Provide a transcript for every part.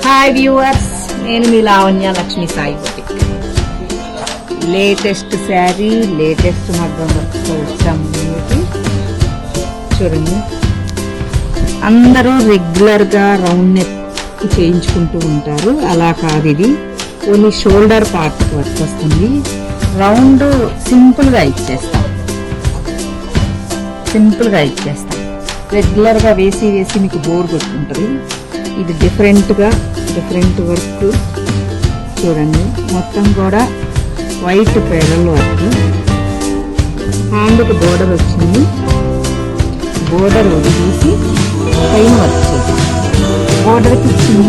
Hi viewers, నేను మీ Lavanya Lakshmi Sai boutique. Latest saree, latest మగ్గం వర్క్తో వచ్చాము. చూడండి, అందరూ రెగ్యులర్గా రౌండ్ నెక్ చేయించుకుంటూ ఉంటారు. అలా కాదు, ఇది ఓన్లీ షోల్డర్ పార్ట్ వర్క్ వస్తుంది. రౌండ్ సింపుల్గా ఇచ్చేస్తాం. రెగ్యులర్గా వేసి వేసి మీకు బోర్ కొట్టుకుంటుంది. ఇది డిఫరెంట్ వర్క్ చూడండి. మొత్తం కూడా వైట్ పెరల్ వర్క్. హ్యాండ్కి బోర్డర్ వచ్చింది. బోర్డర్ వదిలేసి పైన వర్క్ చేసాం. బోర్డర్కి చిన్న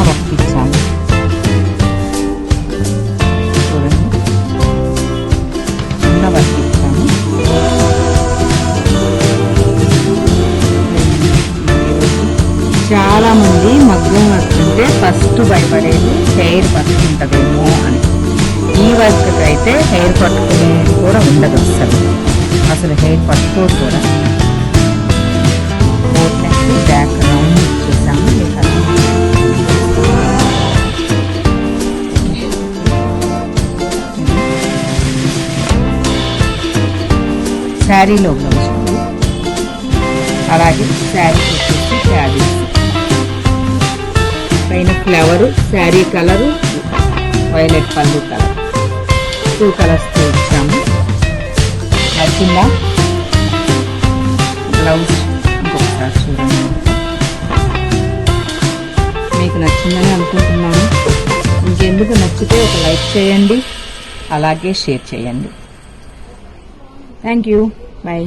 వర్క్ ఇచ్చాము. చూడండి, చిన్న వర్క్ ఇచ్చాము. చాలా మంది మగ్గం వర్క్ అంటే ఫస్ట్ భయపడేది హెయిర్ పట్టుకుంటుందేమో అని. ఈ వర్క్ అయితే హెయిర్ పట్టుకునేది కూడా ఉండదు. అసలు హెయిర్ పట్టుకోదు కూడా. బ్యాక్ రౌండ్ ఇచ్చేసాము. శారీలో బ్లౌజ్, అలాగే శారీ వచ్చేసి శారీ పైన ఫ్లవరు, శారీ కలరు వైలెట్ పళ్ళు కలర్, 2 కలర్స్తో ఇచ్చాము. నచ్చిందా బ్లౌజ్? ఇంకొకసారి చూడండి. మీకు నచ్చిందని అనుకుంటున్నాను. ఇంకెందుకు నచ్చితే ఒక లైక్ చేయండి, అలాగే షేర్ చేయండి. Thank you. బాయ్.